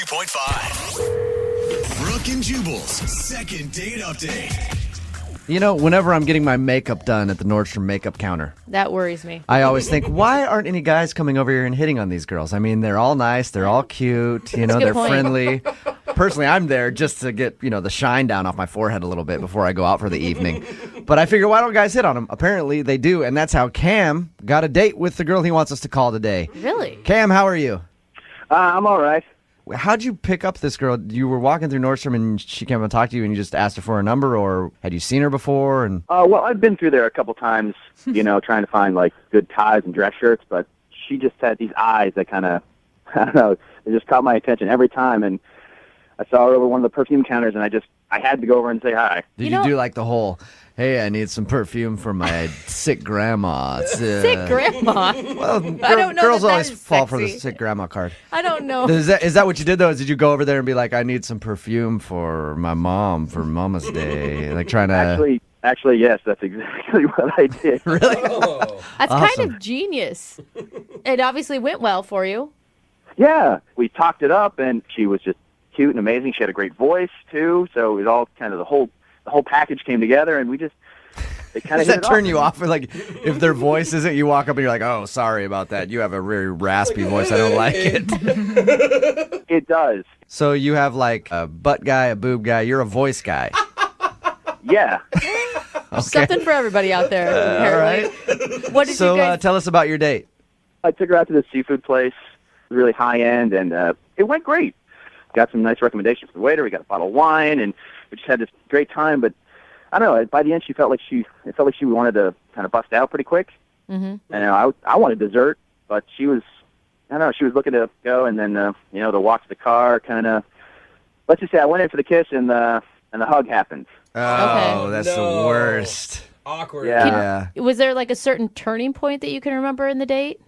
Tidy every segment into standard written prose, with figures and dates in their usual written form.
92.5. Brooke and Jubal's second date update. You know, whenever I'm getting my makeup done at the Nordstrom makeup counter, That worries me. I always think, why aren't any guys coming over here and hitting on these girls? I mean, they're all nice, they're all cute, you know, a good they're point. friendly. Personally, I'm there just to get, the shine down off my forehead a little bit before I go out for the evening. But I figure, why don't guys hit on them? Apparently, they do, and that's how Cam got a date with the girl he wants us to call today. Really? Cam, how are you? I'm all right. How'd you pick up this girl? You were walking through Nordstrom and she came up and talked to you and you just asked her for a number, or had you seen her before? And Well, I've been through there a couple times, trying to find, good ties and dress shirts, but she just had these eyes that kind of, I don't know, they just caught my attention every time, and I saw her over one of the perfume counters, and I had to go over and say hi. did you do like the whole, hey, I need some perfume for my sick grandma? Sick grandma. Well, I don't know girls that always is fall for the sexy. sick grandma card. I don't know. Is that what you did, though? Did you go over there and be like, I need some perfume for my mom for Mama's Day? Like trying to... Actually, yes, that's exactly what I did. Really? That's Awesome. kind of genius. It obviously went well for you. Yeah, we talked it up, and she was just cute and amazing. She had a great voice, too, so it was all kind of the whole package came together, and they kind Does of that turn you off? Like, if their voice isn't, you walk up and you're like, oh, sorry about that. You have a very raspy voice. I don't like it. It does. So you have like a butt guy, a boob guy. You're a voice guy. Yeah. Okay. Something for everybody out there. All apparently. right. What did So you guys... tell us about your date. I took her out to this seafood place, really high-end, and it went great. Got some nice recommendations from the waiter. We got a bottle of wine, and we just had this great time. But I don't know. By the end, it felt like she wanted to kind of bust out pretty quick. Mm-hmm. And I wanted dessert, but she was, I don't know, she was looking to go, and then the walk to the car kind of. Let's just say I went in for the kiss, and the hug happened. Oh, Okay. that's the worst. Awkward. Yeah. Yeah. Was there like a certain turning point that you can remember in the date?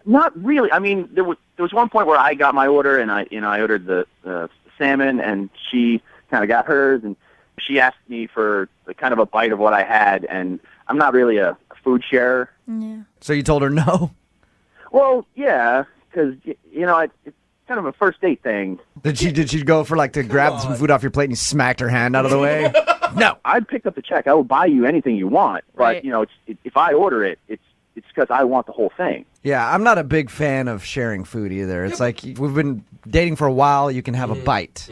Not really. I mean, there was one point where I got my order, and I ordered the salmon, and she kind of got hers, and she asked me for kind of a bite of what I had, and I'm not really a food sharer. Yeah. So you told her no? Well, yeah, because it's kind of a first date thing. Did she go for to grab some food off your plate and you smacked her hand out of the way? No. I picked up the check. I will buy you anything you want, but Right. if I order it, it's because I want the whole thing. Yeah, I'm not a big fan of sharing food either. It's like we've been dating for a while, you can have a bite.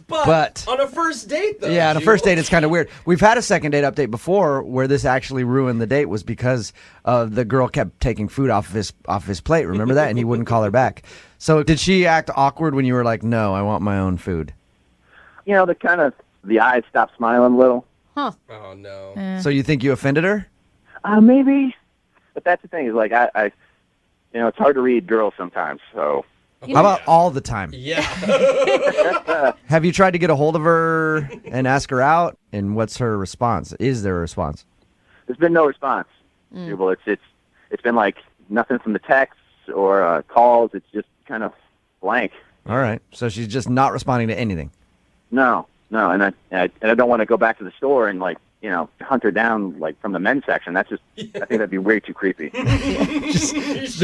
But on a first date, though. yeah, on a first date, it's kind of weird. We've had a second date update before where this actually ruined the date was because the girl kept taking food off of his plate. Remember that? And he wouldn't call her back. So did she act awkward when you were like, no, I want my own food? The eyes stopped smiling a little. Huh. Oh, no. So you think you offended her? Maybe. But that's the thing is I it's hard to read girls sometimes. So How about all the time? Yeah. Have you tried to get a hold of her and ask her out? And what's her response? Is there a response? there's been no response. Jubal. It's been like nothing from the texts or calls. It's just kind of blank. All right. So she's just not responding to anything. No, and I don't want to go back to the store and hunt her down from the men's section. That's just I think that'd be way too creepy.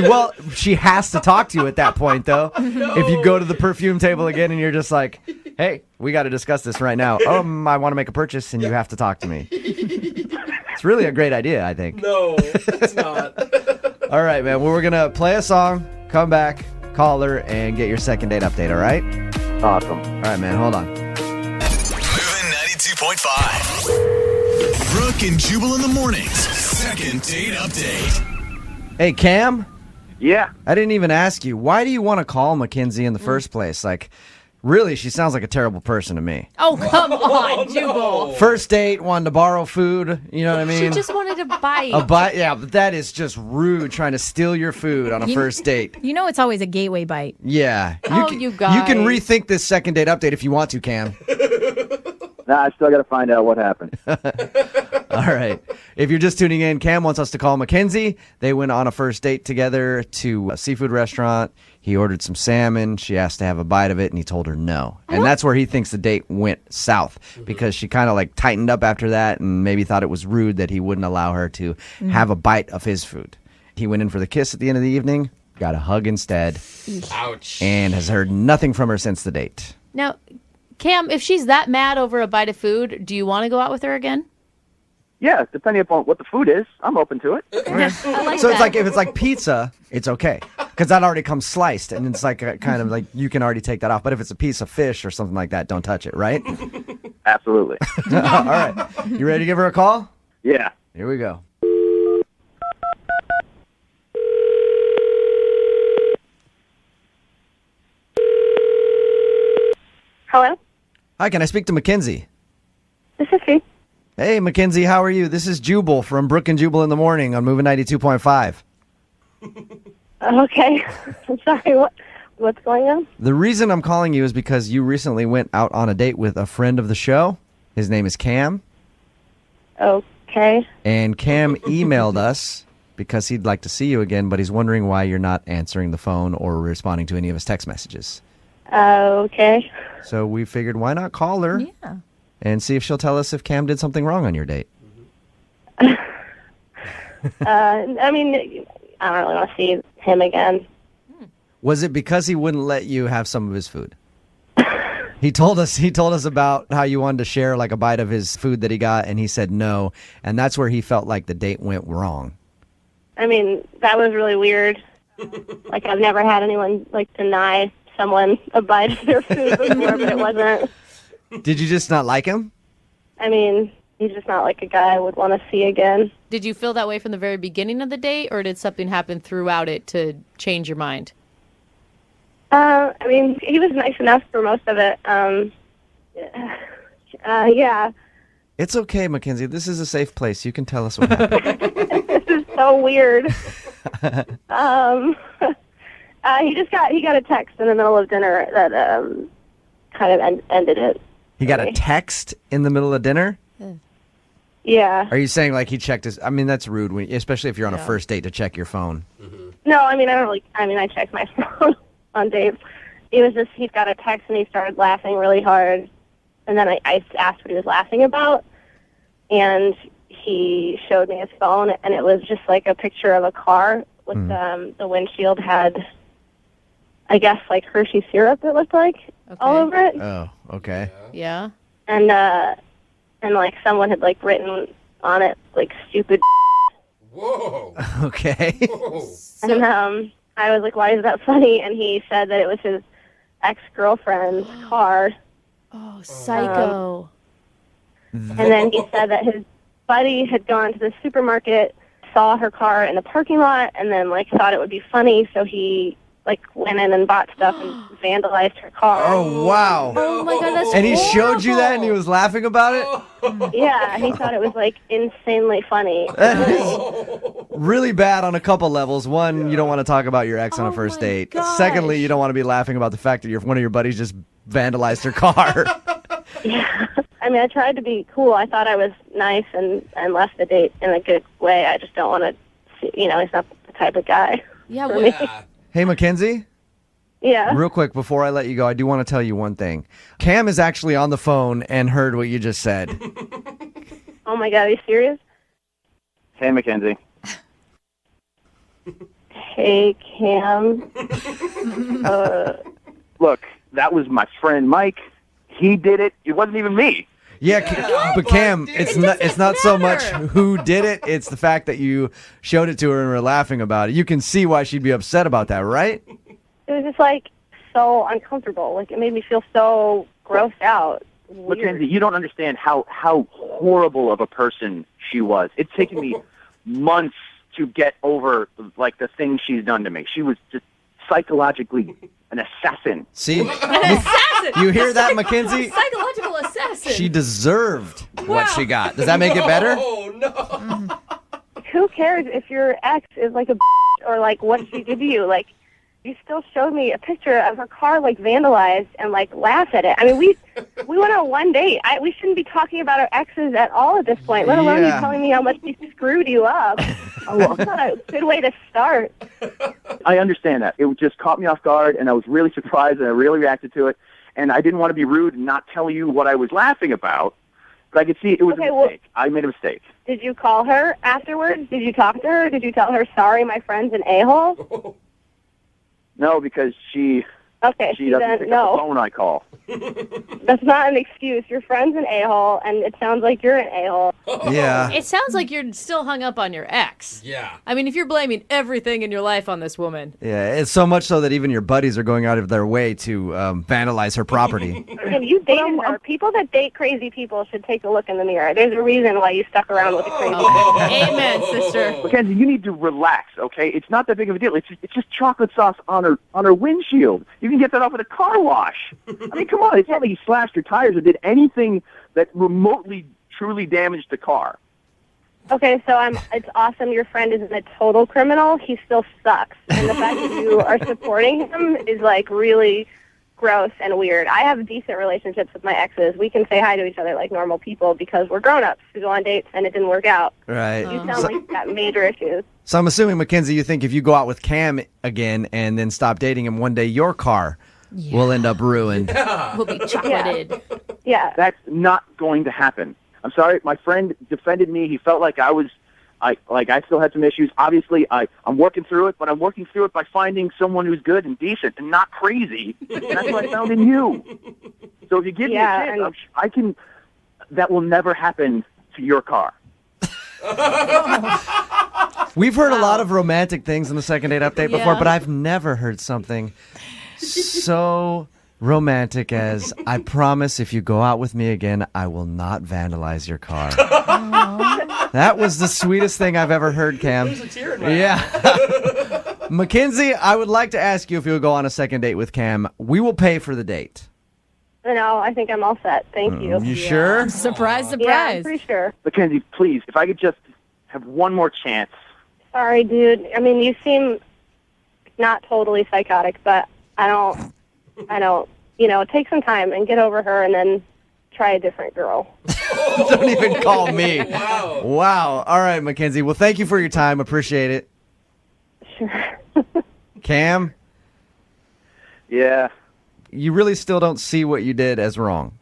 Well, she has to talk to you at that point, though. If you go to the perfume table again and you're just like, hey, we got to discuss this right now. I want to make a purchase and you have to talk to me. It's really a great idea, I think. No, it's not. All right, man. Well, we're going to play a song, come back, call her, and get your second date update, all right? Awesome. All right, man. Hold on. Moving 92.5. Brooke and Jubal in the mornings. Second date update. Hey, Cam, Yeah. I didn't even ask you. Why do you want to call Mackenzie in the first place? Really, she sounds like a terrible person to me. Oh, come on, Jubal. First date, wanted to borrow food. You know what I mean? She just wanted to bite. A bite, yeah, but that is just rude, trying to steal your food on a first date. You know it's always a gateway bite. Yeah. Oh, can, you You can guys. rethink this second date update if you want to, Cam. Nah, I still got to find out what happened. All right. If you're just tuning in, Cam wants us to call Mackenzie. They went on a first date together to a seafood restaurant. He ordered some salmon. She asked to have a bite of it, and he told her no. And that's where he thinks the date went south because she kind of tightened up after that and maybe thought it was rude that he wouldn't allow her to have a bite of his food. He went in for the kiss at the end of the evening. got a hug instead, Ouch. and has heard nothing from her since the date. Now, Cam, if she's that mad over a bite of food, do you want to go out with her again? Yeah, depending upon what the food is, I'm open to it. I like So that. it's like if it's like pizza, it's okay because that already comes sliced, and it's like a, kind of like you can already take that off. But if it's a piece of fish or something like that, don't touch it, right? Absolutely. All right, you ready to give her a call? Yeah. Here we go. Hello, Hi, can I speak to Mackenzie? this is she. Hey, Mackenzie, how are you? This is Jubal from Brook and Jubal in the Morning on Moving 92.5. Okay, I'm sorry. What's going on? The reason I'm calling you is because you recently went out on a date with a friend of the show. His name is Cam. Okay. And Cam emailed us because he'd like to see you again, but he's wondering why you're not answering the phone or responding to any of his text messages. Okay. So we figured, why not call her Yeah. and see if she'll tell us if Cam did something wrong on your date? I mean, I don't really want to see him again. Was it because he wouldn't let you have some of his food? He told us about how you wanted to share like a bite of his food that he got, and he said no, and that's where he felt like the date went wrong. I mean, that was really weird. Like, I've never had anyone, like, deny someone a bite of their food before, but it wasn't. Did you just not like him? I mean, he's just not like a guy I would want to see again. Did you feel that way from the very beginning of the date, or did something happen throughout it to change your mind? I mean, he was nice enough for most of it. Yeah. It's okay, Mackenzie. This is a safe place. You can tell us what happened. This is so weird. He got a text in the middle of dinner that kind of ended it. He got a text in the middle of dinner? Yeah. Are you saying like he checked his... I mean, that's rude, especially if you're on a Yeah. first date to check your phone. No, I mean, I check my phone on dates. It was just, he's got a text and he started laughing really hard. And then I asked what he was laughing about. And he showed me his phone, and it was just like a picture of a car with the windshield had, I guess, like Hershey syrup, it looked like, all over it. Oh, okay. Yeah. And like someone had like written on it like stupid. Whoa. Okay. Whoa. And I was like, why is that funny? And he said that it was his ex-girlfriend's car. Oh, psycho. And then he said that his buddy had gone to the supermarket, saw her car in the parking lot, and then like thought it would be funny, so he like went in and bought stuff and vandalized her car. Oh, wow. Oh my God, that's And he showed you that and he horrible. was laughing about it? Yeah, he thought it was like insanely funny. That is really bad on a couple levels. One, you don't want to talk about your ex on a first my date. gosh. Secondly, you don't want to be laughing about the fact that one of your buddies just vandalized her car. Yeah. I mean, I tried to be cool. I thought I was nice and left the date in a good way. I just don't want to see, he's not the type of guy. Yeah, for well, me. Yeah. Hey, Mackenzie, Yeah. real quick before I let you go, I do want to tell you one thing. Cam is actually on the phone and heard what you just said. Oh my God, are you serious? Hey, Mackenzie. Hey, Cam. Look, that was my friend Mike. He did it. It wasn't even me. Yeah, but Cam, it's not so much who did it. It's the fact that you showed it to her and were laughing about it. You can see why she'd be upset about that, right? It was just like so uncomfortable. Like it made me feel so grossed out. Weird. Mackenzie, you don't understand how horrible of a person she was. It's taken me months to get over like the things she's done to me. She was just psychologically an assassin. See? assassin. You hear that, Mackenzie? Psychological assassin. She deserved what she got. Does that make it better? Oh, no. Who cares if your ex is like a or like what she did to you? Like you still showed me a picture of her car like vandalized and like laugh at it. I mean, we went on one date. We shouldn't be talking about our exes at all at this point, let alone you Yeah. telling me how much she screwed you up. That's not a good way to start. I understand that. It just caught me off guard, and I was really surprised, and I really reacted to it. And I didn't want to be rude and not tell you what I was laughing about, but I could see it was Okay, a well- mistake. I made a mistake. Did you call her afterwards? Did you talk to her? Did you tell her, sorry, my friend's an a-hole? No, because she Okay, doesn't then pick up the no. phone I call. That's not an excuse. Your friend's an a-hole, and it sounds like you're an a-hole. Yeah. It sounds like you're still hung up on your ex. Yeah. I mean, if you're blaming everything in your life on this woman. Yeah, it's so much so that even your buddies are going out of their way to vandalize her property. And you dated her. People that date crazy people should take a look in the mirror. There's a reason why you stuck around with a crazy person. Amen, sister. Mackenzie, you need to relax, okay? It's not that big of a deal. It's just chocolate sauce on her windshield. You can get that off at a car wash. I mean, come on. It's not like you slashed your tires or did anything that remotely, truly damaged the car. Okay, so it's awesome your friend isn't a total criminal. He still sucks. And the fact that you are supporting him is, like, really gross and weird. I have decent relationships with my exes. We can say hi to each other like normal people because we're grown-ups who go on dates and it didn't work out. Right. You sound like you've got major issues. So I'm assuming, Mackenzie, you think if you go out with Cam again and then stop dating him one day, your car will end up ruined. We'll be chocolated. Yeah. That's not going to happen. I'm sorry. My friend defended me. He felt like I still had some issues. Obviously, I'm working through it, but I'm working through it by finding someone who's good and decent and not crazy. And that's what I found in you. So if you give me a chance, I can. That will never happen to your car. We've heard a lot of romantic things in the second date update before, Yeah. but I've never heard something so romantic as, I promise if you go out with me again, I will not vandalize your car. That was the sweetest thing I've ever heard, Cam. There's a tear in my eye. Yeah. Mackenzie, I would like to ask you if you'll go on a second date with Cam. We will pay for the date. No, I think I'm all set. Thank you. You sure? Surprise, Yeah, I'm surprise. pretty sure. Mackenzie, please, if I could just have one more chance. Sorry, dude. I mean, you seem not totally psychotic, but I don't, take some time and get over her and then try a different girl. Don't even call me. Wow. Wow. All right, Mackenzie. Well, thank you for your time. Appreciate it. Sure. Cam, Yeah. you really still don't see what you did as wrong.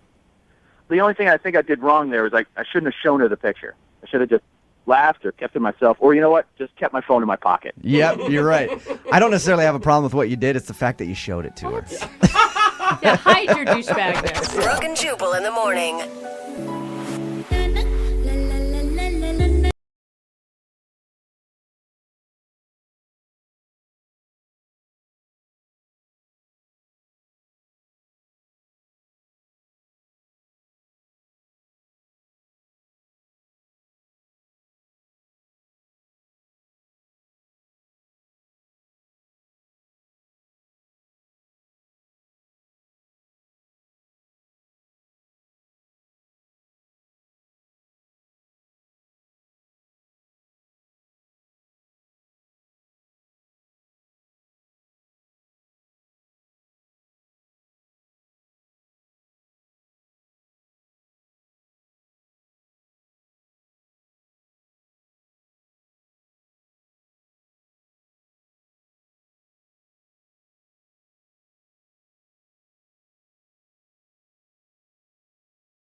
The only thing I think I did wrong there was I shouldn't have shown her the picture. I should have just laughed or kept it myself. Or you know what? Just kept my phone in my pocket. Yep, you're right. I don't necessarily have a problem with what you did. It's the fact that you showed it to her. Yeah, hide your douchebag there. Brooke and Jubal in the morning.